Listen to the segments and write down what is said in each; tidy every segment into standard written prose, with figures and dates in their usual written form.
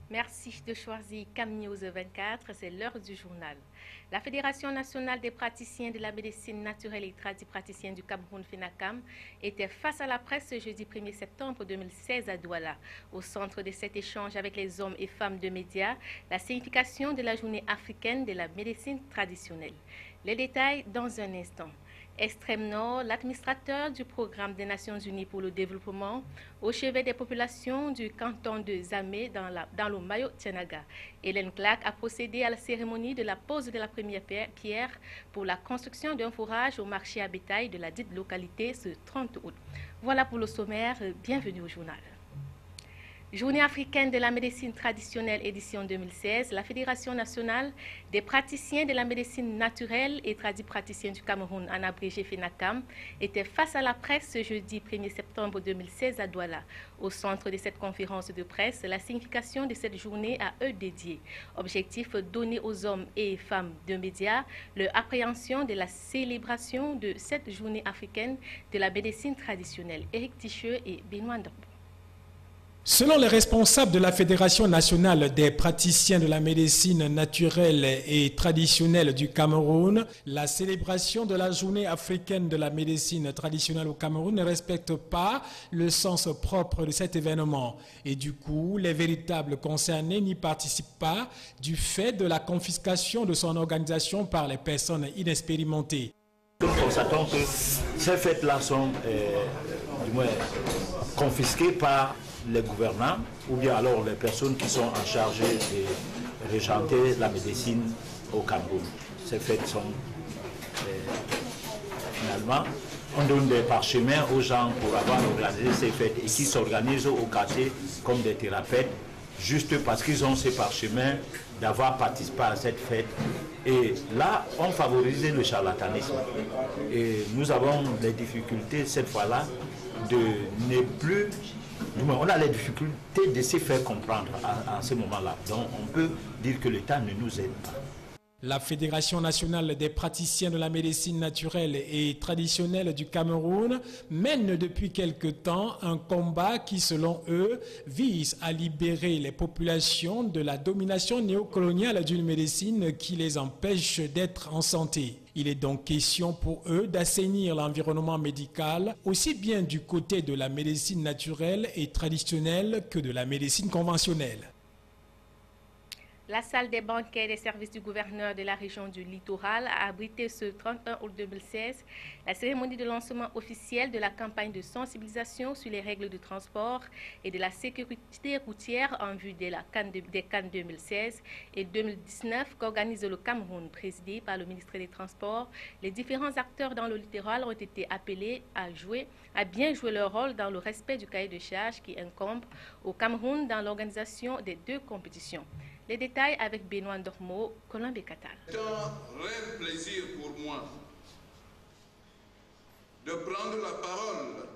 Merci de choisir CAM News 24, c'est l'heure du journal. La Fédération nationale des praticiens de la médecine naturelle et tradipraticienne du Cameroun, FENACAM, était face à la presse ce jeudi 1er septembre 2016 à Douala. Au centre de cet échange avec les hommes et femmes de médias, la signification de la journée africaine de la médecine traditionnelle. Les détails dans un instant. Extrême Nord, l'administrateur du programme des Nations Unies pour le développement, au chevet des populations du canton de Zamé dans le Mayo-Tianaga. Hélène Clark a procédé à la cérémonie de la pose de la première pierre pour la construction d'un fourrage au marché à bétail de la dite localité ce 30 août. Voilà pour le sommaire, bienvenue au journal. Journée africaine de la médecine traditionnelle édition 2016, la Fédération nationale des praticiens de la médecine naturelle et tradipraticienne du Cameroun, en abrégé FENACAM, était face à la presse ce jeudi 1er septembre 2016 à Douala. Au centre de cette conférence de presse, la signification de cette journée à eux dédiée. Objectif, donner aux hommes et femmes de médias leur appréhension de la célébration de cette journée africaine de la médecine traditionnelle. Éric Ticheux et Benoît Ndorbo. Selon les responsables de la Fédération nationale des praticiens de la médecine naturelle et traditionnelle du Cameroun, la célébration de la journée africaine de la médecine traditionnelle au Cameroun ne respecte pas le sens propre de cet événement. Et du coup, les véritables concernés n'y participent pas du fait de la confiscation de son organisation par les personnes inexpérimentées. Nous constatons que ces fêtes-là sont du moins confisquées par les gouvernants ou bien alors les personnes qui sont en charge de régenter la médecine au Cameroun. Ces fêtes sont finalement, on donne des parchemins aux gens pour avoir organisé ces fêtes et qui s'organisent au quartier comme des thérapeutes juste parce qu'ils ont ces parchemins d'avoir participé à cette fête. Et là, on favorise le charlatanisme. Et nous avons des difficultés cette fois-là de ne plus... On a les difficultés de se faire comprendre à ce moment-là. Donc on peut dire que l'État ne nous aide pas. La Fédération nationale des praticiens de la médecine naturelle et traditionnelle du Cameroun mène depuis quelque temps un combat qui, selon eux, vise à libérer les populations de la domination néocoloniale d'une médecine qui les empêche d'être en santé. Il est donc question pour eux d'assainir l'environnement médical, aussi bien du côté de la médecine naturelle et traditionnelle que de la médecine conventionnelle. La salle des banquets des services du gouverneur de la région du Littoral a abrité ce 31 août 2016 la cérémonie de lancement officielle de la campagne de sensibilisation sur les règles de transport et de la sécurité routière en vue des CAN 2016 et 2019 qu'organise le Cameroun, présidé par le ministre des Transports. Les différents acteurs dans le littoral ont été appelés à bien jouer leur rôle dans le respect du cahier de charges qui incombe au Cameroun dans l'organisation des deux compétitions. Les détails avec Benoît Ndormo, Colombe Katal. C'est un réel plaisir pour moi de prendre la parole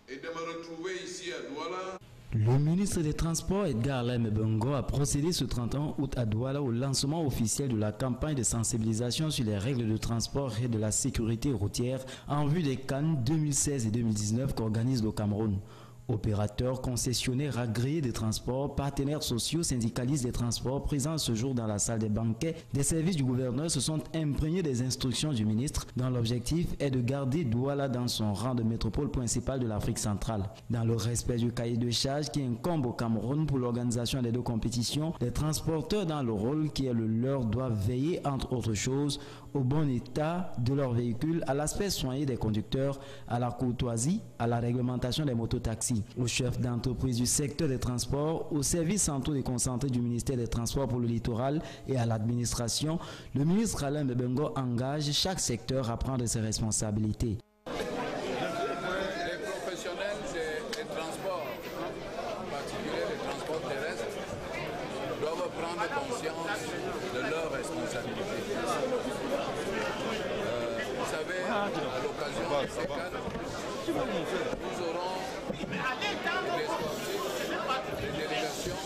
et de me retrouver ici à Douala. Le ministre des Transports, Edgar Alain Mbengo, a procédé ce 31 août à Douala au lancement officiel de la campagne de sensibilisation sur les règles de transport et de la sécurité routière en vue des CAN 2016 et 2019 qu'organise le Cameroun. Opérateurs, concessionnaires, agréés des transports, partenaires sociaux, syndicalistes des transports présents ce jour dans la salle des banquets des services du gouverneur se sont imprégnés des instructions du ministre dont l'objectif est de garder Douala dans son rang de métropole principale de l'Afrique centrale. Dans le respect du cahier de charges qui incombe au Cameroun pour l'organisation des deux compétitions, les transporteurs dans le rôle qui est le leur doivent veiller entre autres choses au bon état de leur véhicule, à l'aspect soigné des conducteurs, à la courtoisie, à la réglementation des mototaxis, aux chefs d'entreprise du secteur des transports, aux services centraux déconcentrés du ministère des Transports pour le littoral et à l'administration. Le ministre Alain Mbengo engage chaque secteur à prendre ses responsabilités. Les professionnels des transports, en particulier les transports terrestres, doivent prendre conscience de leurs responsabilités. Vous savez, à l'occasion de ces cadres, nous aurons des sportifs, des délégations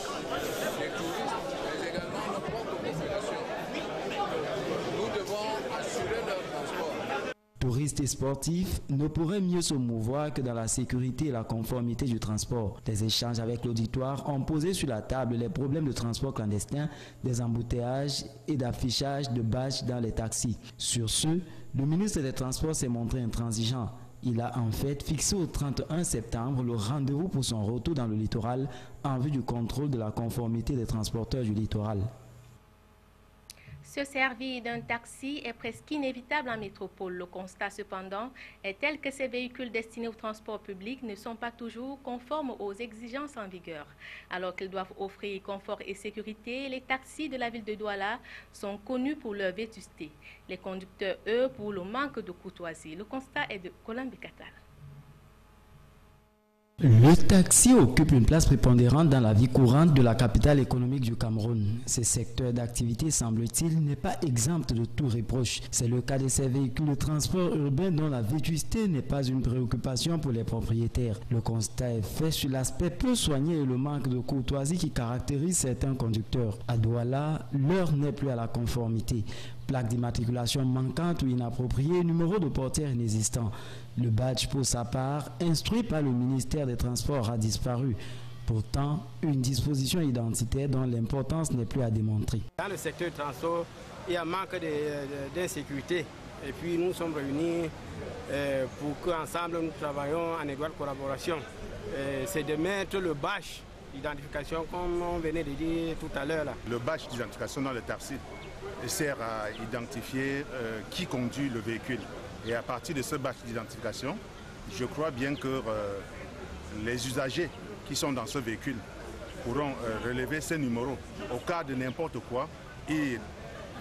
touristes et sportifs ne pourraient mieux se mouvoir que dans la sécurité et la conformité du transport. Des échanges avec l'auditoire ont posé sur la table les problèmes de transport clandestin, des embouteillages et d'affichage de badges dans les taxis. Sur ce, le ministre des Transports s'est montré intransigeant. Il a en fait fixé au 31 septembre le rendez-vous pour son retour dans le littoral en vue du contrôle de la conformité des transporteurs du littoral. Se servir d'un taxi est presque inévitable en métropole. Le constat cependant est tel que ces véhicules destinés au transport public ne sont pas toujours conformes aux exigences en vigueur. Alors qu'ils doivent offrir confort et sécurité, les taxis de la ville de Douala sont connus pour leur vétusté. Les conducteurs, eux, pour le manque de courtoisie. Le constat est de Colin Bekatal. Le taxi occupe une place prépondérante dans la vie courante de la capitale économique du Cameroun. Ce secteur d'activité, semble-t-il, n'est pas exempt de tout reproche. C'est le cas de ces véhicules de transport urbain dont la vétusté n'est pas une préoccupation pour les propriétaires. Le constat est fait sur l'aspect peu soigné et le manque de courtoisie qui caractérise certains conducteurs. À Douala, l'heure n'est plus à la conformité. Plaque d'immatriculation manquante ou inappropriée, numéro de portière inexistant. Le badge, pour sa part, instruit par le ministère des Transports, a disparu. Pourtant, une disposition identitaire dont l'importance n'est plus à démontrer. Dans le secteur du transport, il y a un manque d'insécurité. Et puis nous sommes réunis pour qu'ensemble nous travaillons en étroite collaboration. C'est de mettre le badge d'identification, comme on venait de dire tout à l'heure. Le badge d'identification dans le taxi sert à identifier qui conduit le véhicule. Et à partir de ce badge d'identification, je crois bien que les usagers qui sont dans ce véhicule pourront relever ces numéros. Au cas de n'importe quoi, ils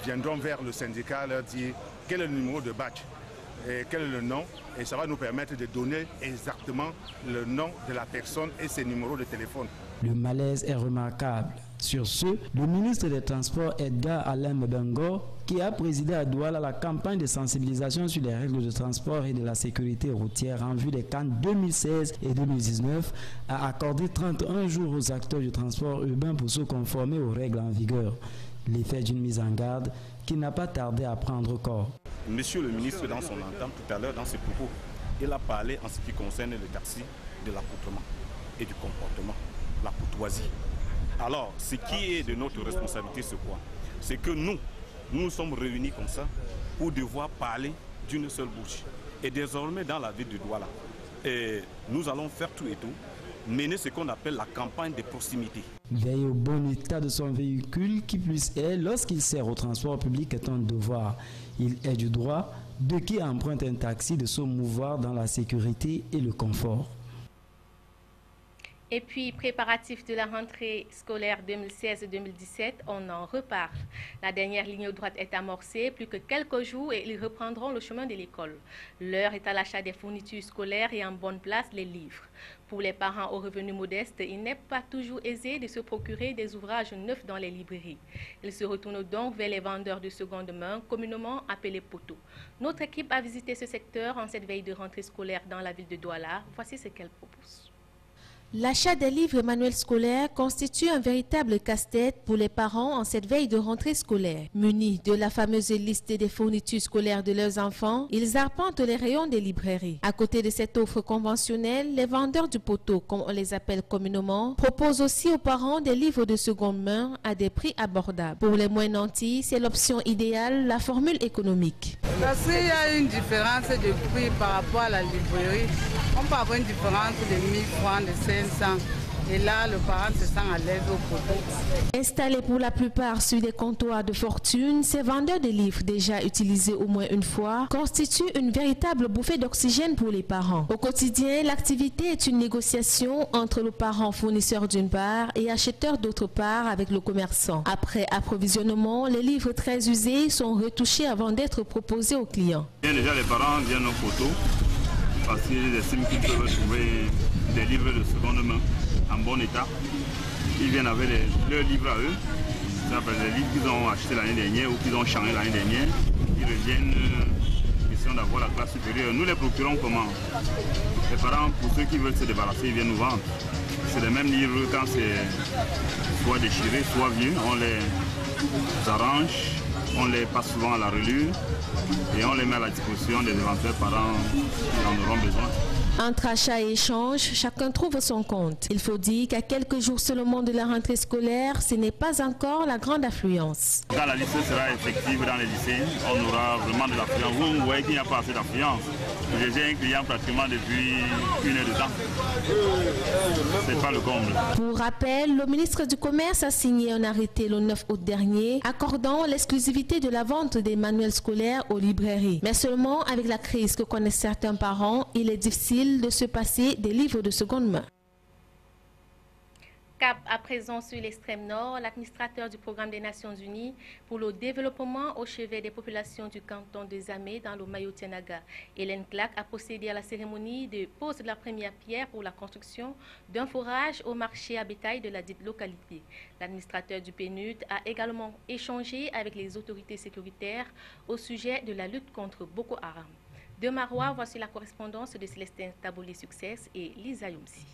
viendront vers le syndicat leur dire quel est le numéro de badge et quel est le nom. Et ça va nous permettre de donner exactement le nom de la personne et ses numéros de téléphone. Le malaise est remarquable. Sur ce, le ministre des Transports Edgar Alain Mbengo, qui a présidé à Douala la campagne de sensibilisation sur les règles de transport et de la sécurité routière en vue des CAN 2016 et 2019, a accordé 31 jours aux acteurs du transport urbain pour se conformer aux règles en vigueur. L'effet d'une mise en garde qui n'a pas tardé à prendre corps. Monsieur le ministre, dans son entame tout à l'heure, dans ses propos, il a parlé en ce qui concerne le taxi de l'accoutrement et du comportement, la courtoisie. Alors, ce qui est de notre responsabilité, c'est quoi? C'est que nous sommes réunis comme ça pour devoir parler d'une seule bouche. Et désormais, dans la ville de Douala, nous allons faire tout et tout, mener ce qu'on appelle la campagne de proximité. Veiller au bon état de son véhicule, qui plus est, lorsqu'il sert au transport public, est un devoir. Il est du droit de qui emprunte un taxi de se mouvoir dans la sécurité et le confort. Et puis, préparatif de la rentrée scolaire 2016-2017, on en reparle. La dernière ligne droite est amorcée, plus que quelques jours et ils reprendront le chemin de l'école. L'heure est à l'achat des fournitures scolaires et en bonne place les livres. Pour les parents aux revenus modestes, il n'est pas toujours aisé de se procurer des ouvrages neufs dans les librairies. Ils se retournent donc vers les vendeurs de seconde main, communément appelés poteaux. Notre équipe a visité ce secteur en cette veille de rentrée scolaire dans la ville de Douala. Voici ce qu'elle propose. L'achat des livres et manuels scolaires constitue un véritable casse-tête pour les parents en cette veille de rentrée scolaire. Munis de la fameuse liste des fournitures scolaires de leurs enfants, ils arpentent les rayons des librairies. À côté de cette offre conventionnelle, les vendeurs du poteau, comme on les appelle communément, proposent aussi aux parents des livres de seconde main à des prix abordables. Pour les moins nantis, c'est l'option idéale, la formule économique. Parce qu'il y a une différence de prix par rapport à la librairie. On peut avoir une différence de 1000 francs, de 500. Et là, le parent se sent à l'aise au poteau. Installés pour la plupart sur des comptoirs de fortune, ces vendeurs de livres déjà utilisés au moins une fois constituent une véritable bouffée d'oxygène pour les parents. Au quotidien, l'activité est une négociation entre le parent fournisseur d'une part et acheteur d'autre part avec le commerçant. Après approvisionnement, les livres très usés sont retouchés avant d'être proposés aux clients. Déjà, les parents viennent au poteau parce qu'ils estiment qu'ils peuvent trouver des livres de seconde main en bon état. Ils viennent avec leurs livres à eux, les livres qu'ils ont achetés l'année dernière ou qu'ils ont changé l'année dernière. Ils reviennent, question d'avoir la classe supérieure. Nous les procurons comment? Les parents, pour ceux qui veulent se débarrasser, ils viennent nous vendre. C'est les mêmes livres quand c'est soit déchiré, soit vieux. On les arrange, On les passe souvent à la relure et on les met à la disposition des éventuels parents qui en auront besoin. Entre achats et échanges, chacun trouve son compte. Il faut dire qu'à quelques jours seulement de la rentrée scolaire, ce n'est pas encore la grande affluence. Quand la liste sera effective dans les lycées, on aura vraiment de l'affluence. Vous voyez qu'il n'y a pas assez d'affluence. J'ai un client pratiquement depuis 1 heure de temps. C'est pas le comble. Pour rappel, le ministre du Commerce a signé un arrêté le 9 août dernier accordant l'exclusivité de la vente des manuels scolaires aux librairies. Mais seulement avec la crise que connaissent certains parents, il est difficile de se passer des livres de seconde main. Cap à présent sur l'extrême nord, l'administrateur du programme des Nations Unies pour le développement au chevet des populations du canton de Zamé dans le Mayo-Tianaga, Hélène Clark, a procédé à la cérémonie de pose de la première pierre pour la construction d'un forage au marché à bétail de la dite localité. L'administrateur du PNUD a également échangé avec les autorités sécuritaires au sujet de la lutte contre Boko Haram. De Marois, voici la correspondance de Célestin Tabolé-Succès et Lisa Youmsi.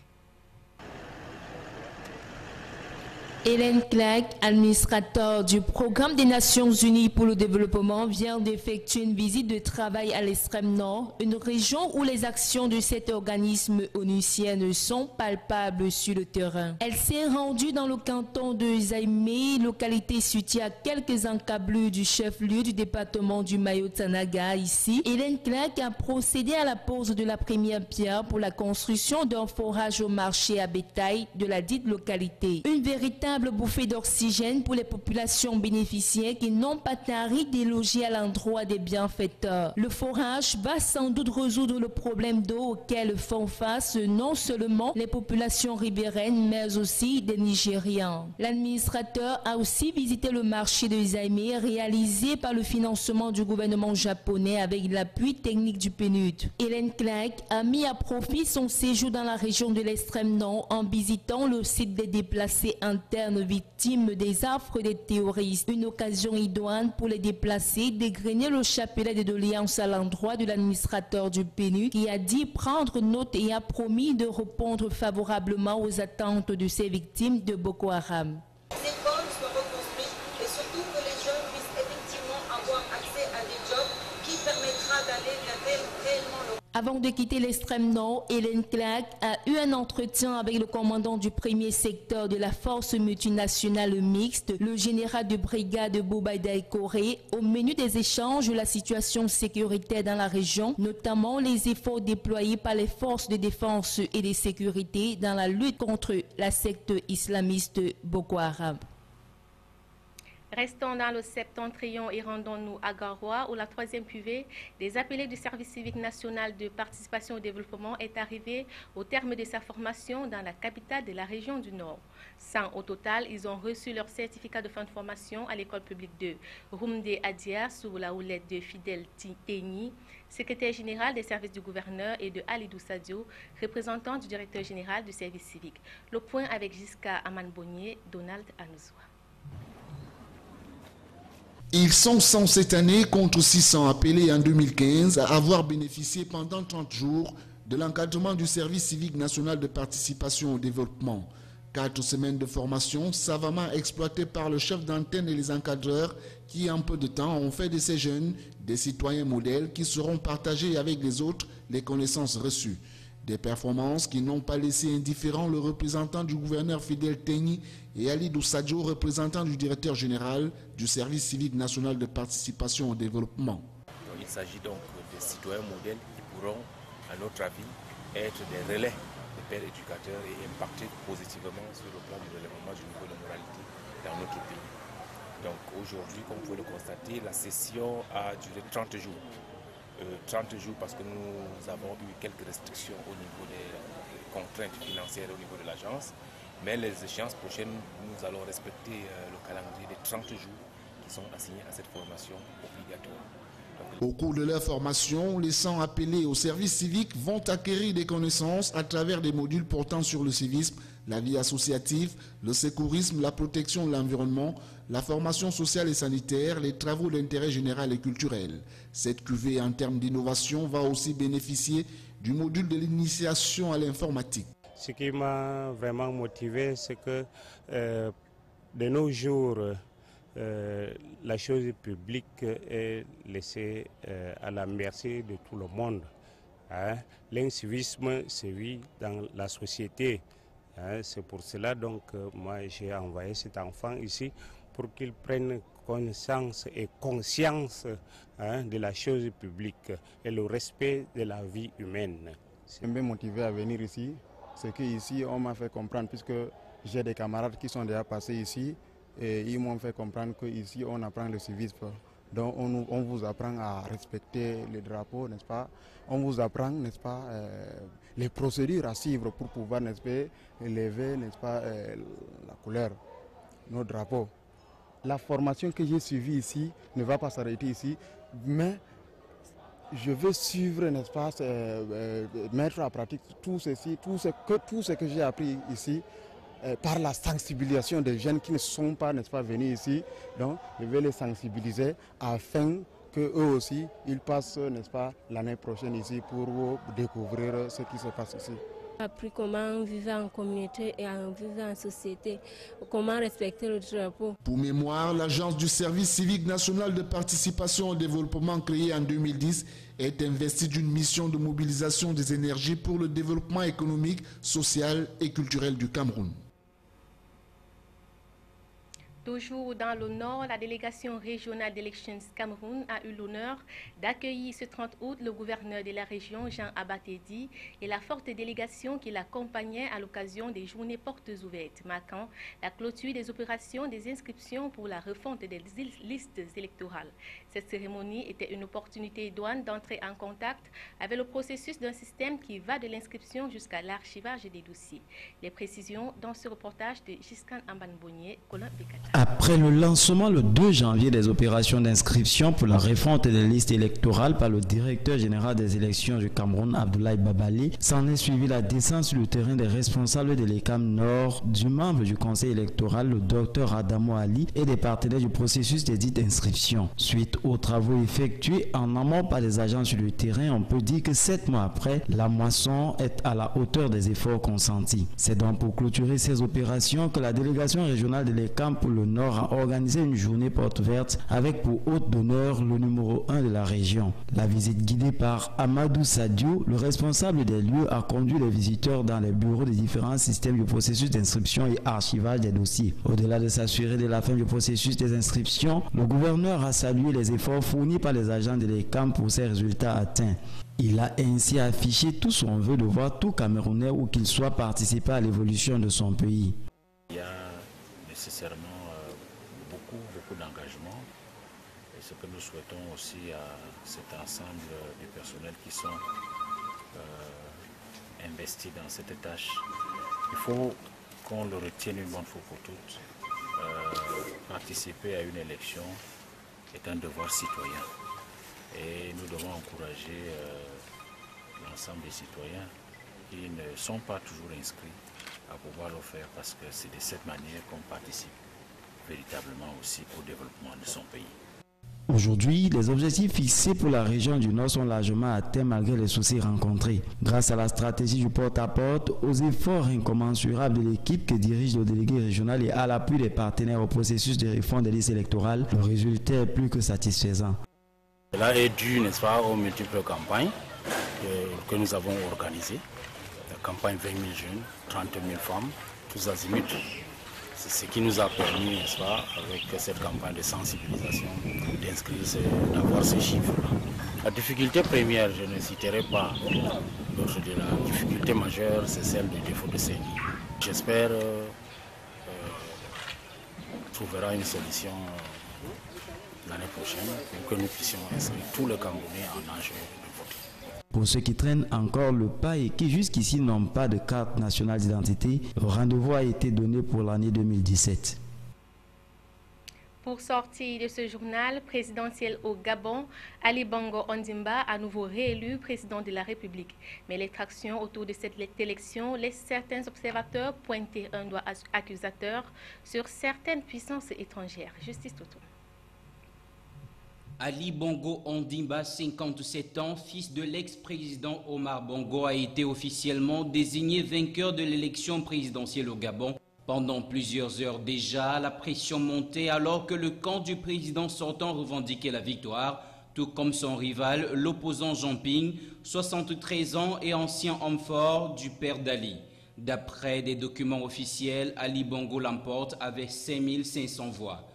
Hélène Clark, administrateur du programme des Nations Unies pour le développement, vient d'effectuer une visite de travail à l'extrême nord, une région où les actions de cet organisme onusien sont palpables sur le terrain. Elle s'est rendue dans le canton de Zaïmé, localité située à quelques encablures du chef-lieu du département du Mayo-Tianaga. Ici, Hélène Clark a procédé à la pose de la première pierre pour la construction d'un forage au marché à bétail de la dite localité. Une véritable bouffée d'oxygène pour les populations bénéficiaires qui n'ont pas tari déloger à l'endroit des bienfaiteurs. Le forage va sans doute résoudre le problème d'eau auquel font face non seulement les populations ribéraines mais aussi des Nigérians. L'administrateur a aussi visité le marché de Zaïmé réalisé par le financement du gouvernement japonais avec l'appui technique du PNUD. Hélène Clark a mis à profit son séjour dans la région de l'extrême nord en visitant le site des déplacés internes victimes des affres des terroristes. Une occasion idoine pour les déplacés dégrainer le chapelet de doléances à l'endroit de l'administrateur du PNUD qui a dit prendre note et a promis de répondre favorablement aux attentes de ces victimes de Boko Haram. Les écoles soient reconstruites et surtout que les jeunes puissent effectivement avoir accès à des jobs qui permettra d'aller réellement le... Avant de quitter l'extrême nord, Hélène Clark a eu un entretien avec le commandant du premier secteur de la force multinationale mixte, le général de brigade Boubaïdaï Koré. Au menu des échanges, la situation sécuritaire dans la région, notamment les efforts déployés par les forces de défense et de sécurité dans la lutte contre la secte islamiste Boko Haram. Restons dans le septentrion et rendons-nous à Garoua où la 3e cuvée des appelés du service civique national de participation au développement est arrivée au terme de sa formation dans la capitale de la région du Nord. 100 au total, ils ont reçu leur certificat de fin de formation à l'école publique de Rumde Adia sous la houlette de Fidel Tenyi, secrétaire général des services du gouverneur, et de Alidou Sadio, représentant du directeur général du service civique. Le point avec Jiska Amanbonier, Donald Anouzwa. Ils sont 100 cette année contre 600 appelés en 2015 à avoir bénéficié pendant 30 jours de l'encadrement du service civique national de participation au développement. 4 semaines de formation savamment exploitées par le chef d'antenne et les encadreurs qui en peu de temps ont fait de ces jeunes des citoyens modèles qui seront partagés avec les autres les connaissances reçues. Des performances qui n'ont pas laissé indifférent le représentant du gouverneur Fidel Tenyi et Alidou Sadio, représentant du directeur général du service civique national de participation au développement. Il s'agit donc de citoyens modèles qui pourront, à notre avis, être des relais des pères éducateurs et impacter positivement sur le plan du développement du niveau de moralité dans notre pays. Donc aujourd'hui, comme vous pouvez le constater, la session a duré 30 jours. 30 jours parce que nous avons eu quelques restrictions au niveau des contraintes financières au niveau de l'agence, mais les échéances prochaines, nous allons respecter le calendrier des 30 jours qui sont assignés à cette formation obligatoire. Au cours de leur formation, les 100 appelés au service civique vont acquérir des connaissances à travers des modules portant sur le civisme, la vie associative, le secourisme, la protection de l'environnement, la formation sociale et sanitaire, les travaux d'intérêt général et culturel. Cette cuvée en termes d'innovation va aussi bénéficier du module de l'initiation à l'informatique. Ce qui m'a vraiment motivé, c'est que de nos jours, la chose publique est laissée à la merci de tout le monde. Hein. L'incivisme sévit dans la société. Hein. C'est pour cela donc moi j'ai envoyé cet enfant ici pour qu'il prenne connaissance et conscience de la chose publique et le respect de la vie humaine. Je suis motivé à venir ici. C'est qu'ici on m'a fait comprendre, puisque j'ai des camarades qui sont déjà passés ici, et ils m'ont fait comprendre qu'ici on apprend le civisme. Donc on vous apprend à respecter le drapeau, n'est-ce pas? On vous apprend, n'est-ce pas, les procédures à suivre pour pouvoir, n'est-ce pas, élever, n'est-ce pas, la couleur, nos drapeaux. La formation que j'ai suivie ici ne va pas s'arrêter ici, mais je veux suivre, n'est-ce pas, mettre en pratique tout ce que j'ai appris ici par la sensibilisation des jeunes qui ne sont pas, n'est-ce pas, venus ici. Donc, je vais les sensibiliser afin qu'eux aussi, ils passent, n'est-ce pas, l'année prochaine ici pour découvrir ce qui se passe ici. J'ai appris comment vivre en communauté et vivre en société, comment respecter le drapeau. Pour mémoire, l'agence du service civique national de participation au développement créée en 2010 est investie d'une mission de mobilisation des énergies pour le développement économique, social et culturel du Cameroun. Toujours dans le Nord, la délégation régionale d'Elections Cameroun a eu l'honneur d'accueillir ce 30 août le gouverneur de la région, Jean Abatedi, et la forte délégation qui l'accompagnait à l'occasion des journées portes ouvertes, marquant la clôture des opérations des inscriptions pour la refonte des listes électorales. Cette cérémonie était une opportunité idoine d'entrer en contact avec le processus d'un système qui va de l'inscription jusqu'à l'archivage des dossiers. Les précisions dans ce reportage de Giscan Ambanbonnier, Colin Bekata. Après le lancement le 2 janvier des opérations d'inscription pour la refonte des listes électorales par le directeur général des élections du Cameroun, Abdoulaye Babali, s'en est suivi la descente sur le terrain des responsables de l'ECAM Nord, du membre du conseil électoral, le docteur Adamo Ali, et des partenaires du processus des dites inscriptions. Suite aux travaux effectués en amont par les agents sur le terrain, on peut dire que 7 mois après, la moisson est à la hauteur des efforts consentis. C'est donc pour clôturer ces opérations que la délégation régionale de l'ECAM pour le Nord a organisé une journée porte ouverte avec pour hôte d'honneur le numéro 1 de la région. La visite guidée par Amadou Sadio, le responsable des lieux, a conduit les visiteurs dans les bureaux des différents systèmes du processus d'inscription et archivage des dossiers. Au-delà de s'assurer de la fin du processus des inscriptions, le gouverneur a salué les efforts fournis par les agents de l'ECAM pour ces résultats atteints. Il a ainsi affiché tout son vœu de voir tout Camerounais où qu'il soit participer à l'évolution de son pays. Il y a nécessairement beaucoup d'engagement et ce que nous souhaitons aussi à cet ensemble du personnel qui sont investis dans cette tâche. Il faut qu'on le retienne une bonne fois pour toutes. Participer à une élection est un devoir citoyen et nous devons encourager l'ensemble des citoyens qui ne sont pas toujours inscrits à pouvoir le faire parce que c'est de cette manière qu'on participe véritablement aussi au développement de son pays. Aujourd'hui, les objectifs fixés pour la région du Nord sont largement atteints malgré les soucis rencontrés. Grâce à la stratégie du porte-à-porte, aux efforts incommensurables de l'équipe que dirige le délégué régional et à l'appui des partenaires au processus de réforme des listes électorales, le résultat est plus que satisfaisant. Cela est dû, n'est-ce pas, aux multiples campagnes que nous avons organisées. La campagne 20 000 jeunes, 30 000 femmes, tous azimuts. C'est ce qui nous a permis, n'est-ce pas, avec cette campagne de sensibilisation, d'inscrire, d'avoir ces chiffres-là. La difficulté première, je ne citerai pas d'autres de la difficulté majeure, c'est celle du défaut de saisie. J'espère trouvera une solution l'année prochaine pour que nous puissions inscrire tous les Camerounais en âge de voter. Pour ceux qui traînent encore le pas et qui jusqu'ici n'ont pas de carte nationale d'identité, le rendez-vous a été donné pour l'année 2017. Pour sortir de ce journal présidentiel au Gabon, Ali Bongo Ondimba, à nouveau réélu président de la République. Mais les tractions autour de cette élection laissent certains observateurs pointer un doigt accusateur sur certaines puissances étrangères. Justice Toto. Ali Bongo Ondimba, 57 ans, fils de l'ex-président Omar Bongo, a été officiellement désigné vainqueur de l'élection présidentielle au Gabon Pendant plusieurs heures déjà, la pression montait alors que le camp du président sortant revendiquait la victoire, tout comme son rival, l'opposant Jean Ping, 73 ans et ancien homme fort du père d'Ali. D'après des documents officiels, Ali Bongo l'emporte avec 5500 voix.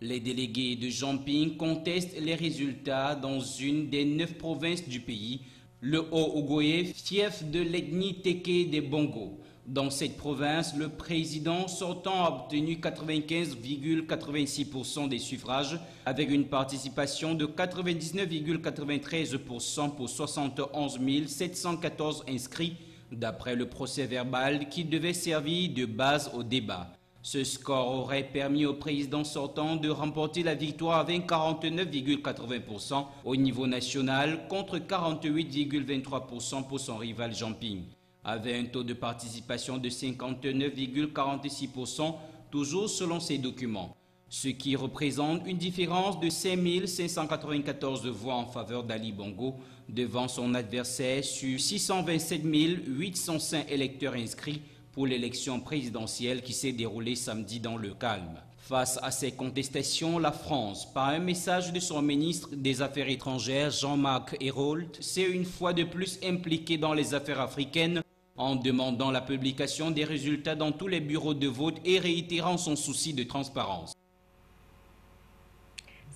Les délégués de Jean Ping contestent les résultats dans une des 9 provinces du pays, le Haut-Ogooué, fief de l'ethnie Teke des Bongo. Dans cette province, le président sortant a obtenu 95,86% des suffrages avec une participation de 99,93% pour 71 714 inscrits d'après le procès verbal qui devait servir de base au débat. Ce score aurait permis au président sortant de remporter la victoire avec 49,80% au niveau national contre 48,23% pour son rival Jean Ping, avec un taux de participation de 59,46%, toujours selon ces documents, ce qui représente une différence de 5594 voix en faveur d'Ali Bongo devant son adversaire sur 627 805 électeurs inscrits pour l'élection présidentielle qui s'est déroulée samedi dans le calme. Face à ces contestations, la France, par un message de son ministre des Affaires étrangères, Jean-Marc Ayrault, s'est une fois de plus impliqué dans les affaires africaines en demandant la publication des résultats dans tous les bureaux de vote et réitérant son souci de transparence.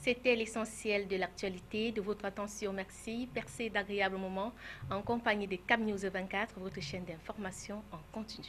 C'était l'essentiel de l'actualité. De votre attention, merci. Percez d'agréables moments en compagnie de CAM News 24, votre chaîne d'information en continu.